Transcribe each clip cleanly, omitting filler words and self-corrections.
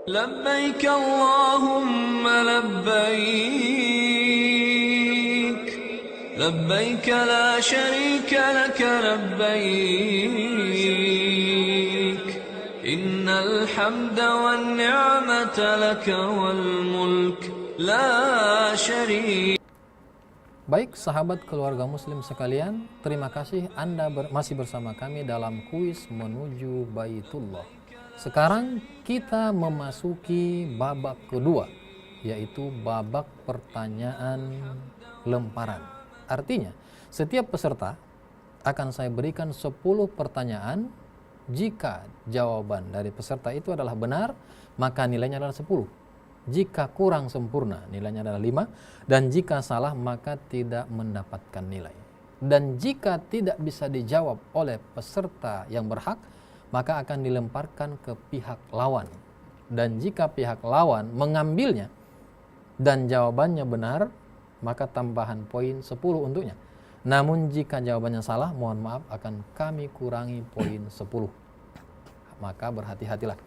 لبيك اللهم لبيك لبيك لا شريك لك لبيك إن الحمد والنعمة لك والملك لا شريك. Baik sahabat keluarga muslim sekalian, terima kasih Anda masih bersama kami dalam kuis menuju Baitullah. Sekarang kita memasuki babak kedua, yaitu babak pertanyaan lemparan. Artinya, setiap peserta akan saya berikan 10 pertanyaan. Jika jawaban dari peserta itu adalah benar, maka nilainya adalah 10. Jika kurang sempurna, nilainya adalah 5. Dan jika salah, maka tidak mendapatkan nilai. Dan jika tidak bisa dijawab oleh peserta yang berhak, maka akan dilemparkan ke pihak lawan. Dan jika pihak lawan mengambilnya dan jawabannya benar, maka tambahan poin 10 untuknya. Namun jika jawabannya salah, mohon maaf, akan kami kurangi poin 10. Maka berhati-hatilah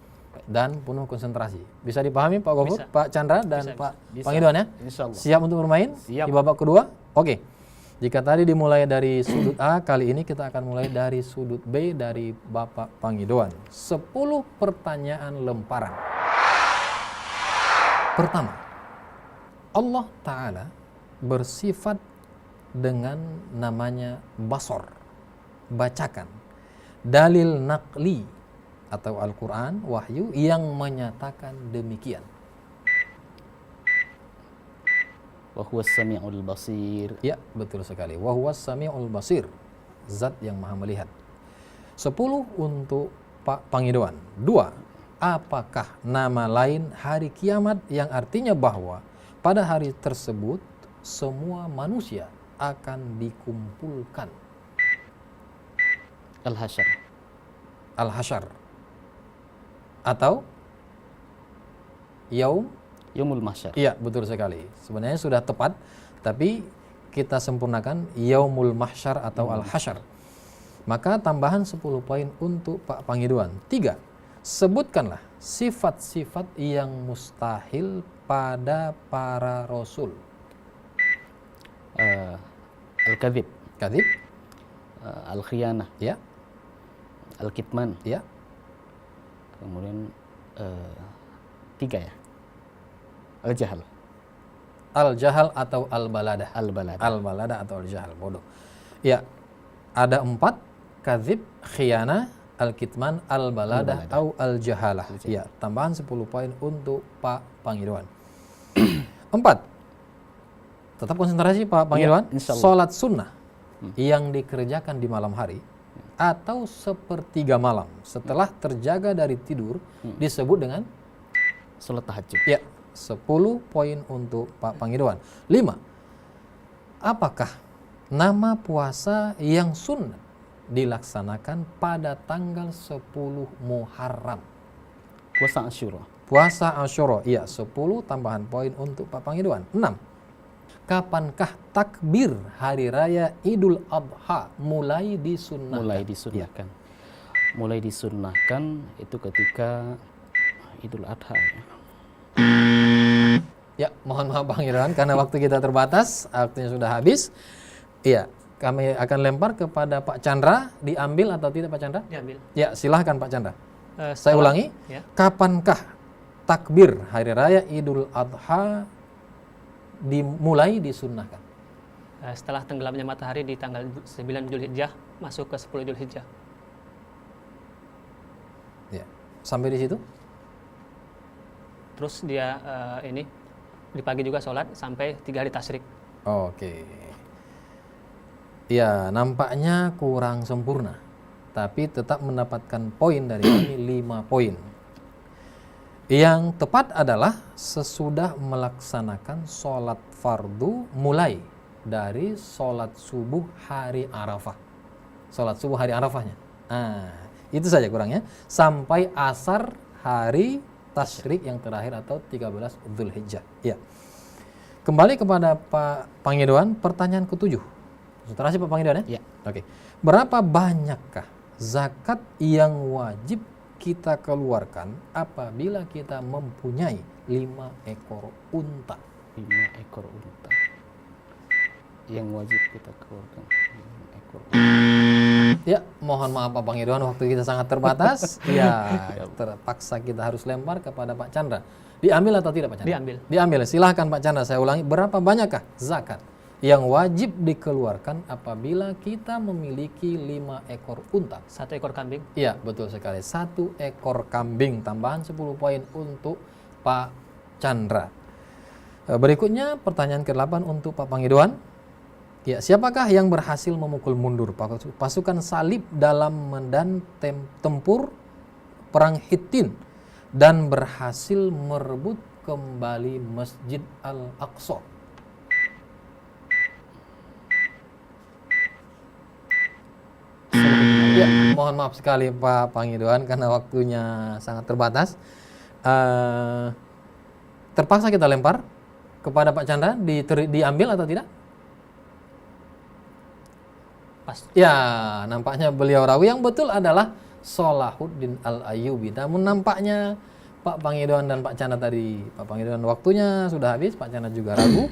dan penuh konsentrasi. Bisa dipahami Pak Gofur, Pak Chandra, dan Pak Pangidwan ya? Siap untuk bermain? Siap. Di babak kedua? Oke. Jika tadi dimulai dari sudut A, kali ini kita akan mulai dari sudut B dari Bapak Pangidwan. 10 pertanyaan lemparan. Pertama, Allah Ta'ala bersifat dengan namanya Basor. Bacakan dalil naqli atau Al-Quran, wahyu yang menyatakan demikian. Wa huwas sami'ul basir. Ya, betul sekali. Wa huwas sami'ul basir. Zat yang maha melihat. 10 untuk Pak Pangidwan. 2. Apakah nama lain hari kiamat yang artinya bahwa pada hari tersebut semua manusia akan dikumpulkan? Al-Hasyr. Al-Hasyr. Atau Yaumul Mahsyar. Iya, betul sekali. Sebenarnya sudah tepat, tapi kita sempurnakan Yaumul Mahsyar atau Al-Hasyr. Maka tambahan 10 poin untuk Pak Pangidwan. 3. Sebutkanlah sifat-sifat yang mustahil pada para rasul. Al-Kadhib. Kadhib. Al-Khiyanah. Ya. Al-Kitman. Ya. Kemudian 3 ya. Al-Jahal. Al-Jahal atau Al-Baladah. Al-Baladah. Al-Baladah atau Al-Jahal, bodoh. Ya. Ada 4, Kadhib, Khiyanah, Al-Kitman, Al-Baladah atau Al-Jahalah. Ya, tambahan 10 poin untuk Pak Pangidwan. 4. Tetap konsentrasi Pak Pangidwan. Ya, Salat sunnah yang dikerjakan di malam hari atau sepertiga malam setelah terjaga dari tidur disebut dengan salat tahajud. Ya, 10 poin untuk Pak Pangidwan. 5. Apakah nama puasa yang sunnah dilaksanakan pada tanggal 10 Muharram? Puasa Asyura. Puasa Asyura. Iya, 10 tambahan poin untuk Pak Pangidwan. 6. Kapankah takbir hari raya Idul Adha mulai disunnahkan? Mulai disunnahkan itu ketika Idul Adha ya. Ya, mohon maaf Bang Irwan karena waktu kita terbatas, waktunya sudah habis. Iya, kami akan lempar kepada Pak Chandra. Diambil atau tidak Pak Chandra? Diambil. Ya, silahkan Pak Chandra. Saya ulangi. Ya. Kapankah takbir hari raya Idul Adha dimulai disunnahkan? Setelah tenggelamnya matahari di tanggal 9 Dzulhijjah masuk ke 10 Dzulhijjah. Ya, sampai di situ. Terus dia di pagi juga sholat sampai 3 hari tasyrik. Oke. Ya, nampaknya kurang sempurna, tapi tetap mendapatkan poin dari kami 5 poin. Yang tepat adalah sesudah melaksanakan sholat fardu mulai dari sholat subuh hari Arafah. Sholat subuh hari Arafahnya. Nah, itu saja kurangnya. Sampai asar hari tasyrik yang terakhir atau 13 Dzulhijjah. Ya. Kembali kepada Pak Pangidwan, pertanyaan ke-7. Konsentrasi Pak Pangidwan ya? Ya. Oke. Berapa banyakkah zakat yang wajib kita keluarkan apabila kita mempunyai 5 ekor unta? 5 ekor unta yang wajib kita keluarkan. 5 ekor unta. Ya, mohon maaf Pak Pangidon, waktu kita sangat terbatas. Ya, terpaksa kita harus lempar kepada Pak Chandra. Diambil atau tidak Pak Chandra? Diambil. Diambil. Silahkan Pak Chandra, saya ulangi. Berapa banyakkah zakat yang wajib dikeluarkan apabila kita memiliki 5 ekor unta? 1 ekor kambing. Iya, betul sekali. 1 ekor kambing, tambahan 10 poin untuk Pak Chandra. Berikutnya pertanyaan ke-8 untuk Pak Pangidon. Ya, siapakah yang berhasil memukul mundur pasukan salib dalam medan tempur perang Hittin dan berhasil merebut kembali Masjid Al-Aqsa? Ya, mohon maaf sekali Pak Pangidon karena waktunya sangat terbatas. Terpaksa kita lempar kepada Pak Chandra, diambil atau tidak? Pas. Ya, nampaknya beliau ragu. Yang betul adalah Salahuddin Al-Ayyubi. Namun nampaknya Pak Pangidon dan Pak Chandra tadi, Pak Pangidon waktunya sudah habis, Pak Chandra juga ragu.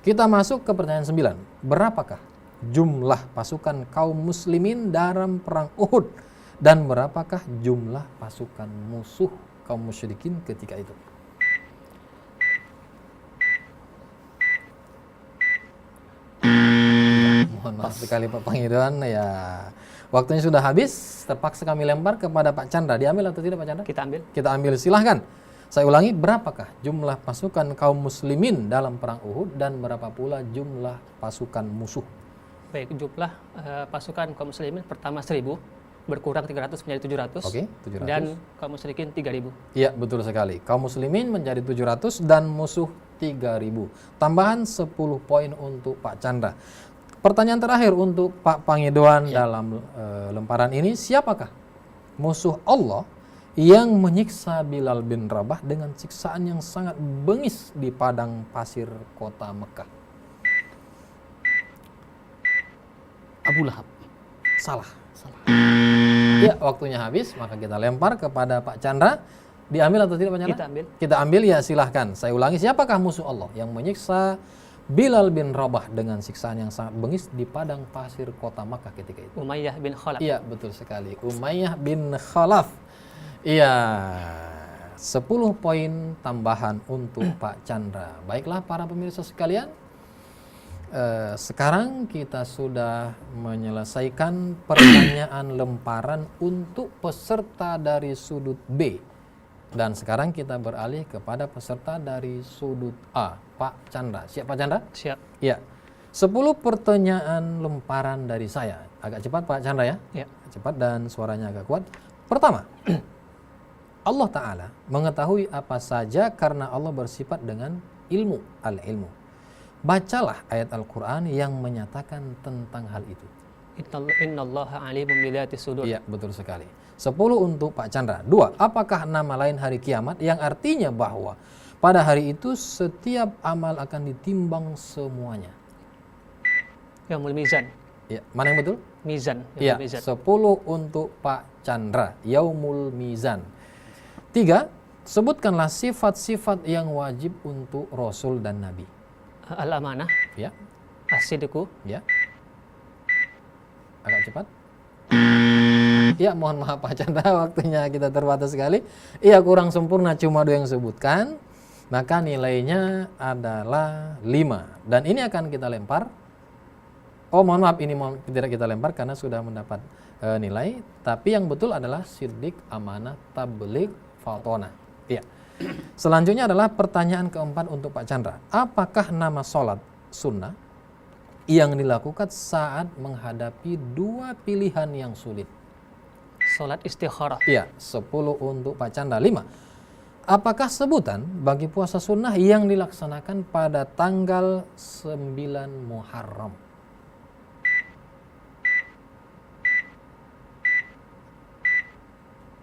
Kita masuk ke pertanyaan 9. Berapakah jumlah pasukan kaum muslimin dalam perang Uhud dan berapakah jumlah pasukan musuh kaum musyrikin ketika itu? Mohon maaf sekali Pak Pangidon, ya waktunya sudah habis. Terpaksa kami lempar kepada Pak Chandra. Diambil atau tidak Pak Chandra? Kita ambil. Kita ambil, silahkan. Saya ulangi, berapakah jumlah pasukan kaum muslimin dalam perang Uhud dan berapa pula jumlah pasukan musuh? Baik, jumlah pasukan kaum muslimin pertama 1000, berkurang 300 menjadi 700. Oke, 700. Dan kaum musyrikin 3000. Iya, betul sekali. Kaum muslimin menjadi 700 dan musuh 3000. Tambahan 10 poin untuk Pak Chandra. Pertanyaan terakhir untuk Pak Pangidon dalam lemparan ini, siapakah musuh Allah yang menyiksa Bilal bin Rabah dengan siksaan yang sangat bengis di padang pasir kota Mekah? Abu Lahab. Salah. Ya, waktunya habis, maka kita lempar kepada Pak Chandra. Diambil atau tidak Pak Chandra? Kita ambil. Kita ambil, ya silahkan. Saya ulangi, siapakah musuh Allah yang menyiksa Bilal bin Rabah dengan siksaan yang sangat bengis di padang pasir kota Makkah ketika itu? Umayyah bin Khalaf. Iya, betul sekali. Umayyah bin Khalaf. Iya, 10 poin tambahan untuk Pak Chandra. Baiklah para pemirsa sekalian, sekarang kita sudah menyelesaikan pertanyaan lemparan untuk peserta dari sudut B. Dan sekarang kita beralih kepada peserta dari sudut A, Pak Chandra. Siap Pak Chandra? Siap. Ya. 10 pertanyaan lemparan dari saya. Agak cepat Pak Chandra ya? Ya. Cepat dan suaranya agak kuat. Pertama, Allah Ta'ala mengetahui apa saja karena Allah bersifat dengan ilmu, al-ilmu. Bacalah ayat Al-Quran yang menyatakan tentang hal itu. Innallaha alimun bidzati sudur. Iya, betul sekali. 10 untuk Pak Chandra. 2. Apakah nama lain hari kiamat yang artinya bahwa pada hari itu setiap amal akan ditimbang semuanya? Yaumul Mizan. Ya, mana yang betul? Mizan. Iya, Mizan. 10 untuk Pak Chandra. Yaumul Mizan. 3. Sebutkanlah sifat-sifat yang wajib untuk Rasul dan Nabi. Al-amanah. Ya, As-sidqu. ya. Agak cepat. Ya, mohon maaf Pak Chandra, waktunya kita terbatas sekali. Iya, kurang sempurna, cuma 2 yang sebutkan. Maka nilainya adalah 5. Dan ini akan kita lempar. Oh, mohon maaf, ini tidak kita lempar karena sudah mendapat nilai. Tapi yang betul adalah siddiq, amanah, tabligh, fatona. Iya. Selanjutnya adalah pertanyaan keempat untuk Pak Chandra. Apakah nama sholat sunnah yang dilakukan saat menghadapi 2 pilihan yang sulit? Salat istikharah. Iya, 10 untuk Pak Chandra. 5. Apakah sebutan bagi puasa sunnah yang dilaksanakan pada tanggal 9 Muharram?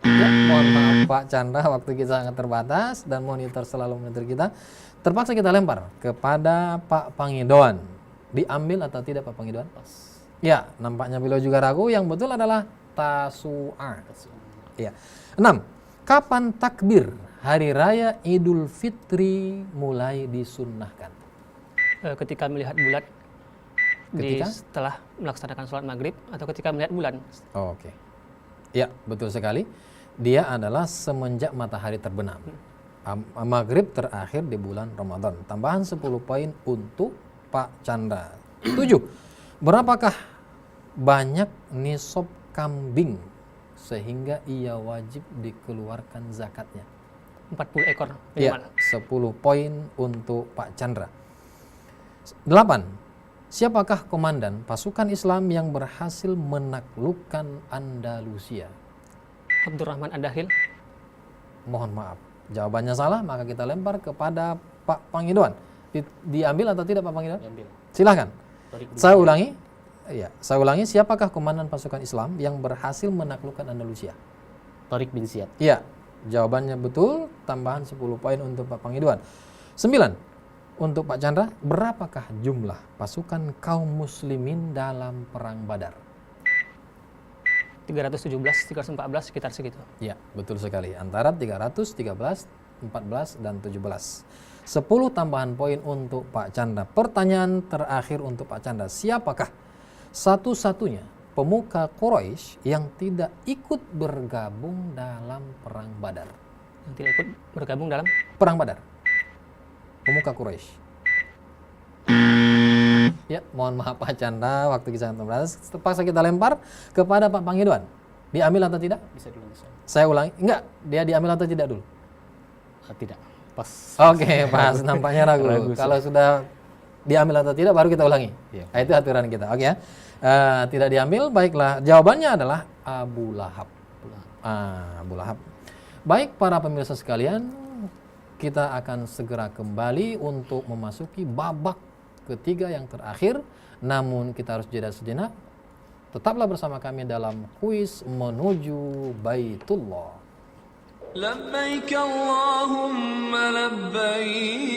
Ya, mohon maaf Pak Chandra, waktu kita sangat terbatas dan monitor selalu monitor kita. Terpaksa kita lempar kepada Pak Pangidon. Diambil atau tidak Pak Pangidon? Ya, nampaknya beliau juga ragu. Yang betul adalah Tasu'a. Ya. 6. Kapan takbir hari raya Idul Fitri mulai disunnahkan? Ketika melihat bulan Ketika? setelah melaksanakan sholat maghrib atau ketika melihat bulan. Oh, oke. Ya, betul sekali. Dia adalah semenjak matahari terbenam. Maghrib terakhir di bulan Ramadan. Tambahan 10 poin untuk Pak Chandra. 7. Berapakah banyak nisab kambing sehingga ia wajib dikeluarkan zakatnya? 40 ekor Ya, minimal. 10 poin untuk Pak Chandra. 8. Siapakah komandan pasukan Islam yang berhasil menaklukkan Andalusia? Abdurrahman Ad-Dakhil. Mohon maaf, jawabannya salah, maka kita lempar kepada Pak Pangidwan. Diambil atau tidak Pak Pangidwan? Diambil. Silahkan. Tariq bin Saya Ziyad. ulangi. Ya, saya ulangi. Siapakah komandan pasukan Islam yang berhasil menaklukkan Andalusia? Tariq bin Ziyad. Iya, jawabannya betul. Tambahan 10 poin untuk Pak Pangidwan. 9. Untuk Pak Chandra, berapakah jumlah pasukan kaum muslimin dalam perang Badar? 317, 314 sekitar segitu. Ya, betul sekali. Antara 300, 13, 14, dan 17. 10 tambahan poin untuk Pak Chandra. Pertanyaan terakhir untuk Pak Chandra. Siapakah satu-satunya pemuka Quraisy yang tidak ikut bergabung dalam perang Badar? Yang tidak ikut bergabung dalam Perang Badar. Pemuka Quraisy. Ya, mohon maaf Pak Chandra, waktu kita sangat terbatas. Terpaksa kita lempar kepada Pak Pangidwan. Diambil atau tidak? Bisa dulu Ustaz? Saya ulangi. Enggak, dia diambil atau tidak dulu? Tidak. Pas. Oke, pas nampaknya ragu. Ragu, Kalau sudah diambil atau tidak baru kita ulangi. Iya. Nah, itu aturan kita. Oke ya. Tidak diambil, baiklah. Jawabannya adalah Abu Lahab. Abu Lahab. Baik para pemirsa sekalian, kita akan segera kembali untuk memasuki babak ketiga yang terakhir. Namun kita harus jeda sejenak. Tetaplah bersama kami dalam kuis menuju Baitullah. لبيك اللهم لبيك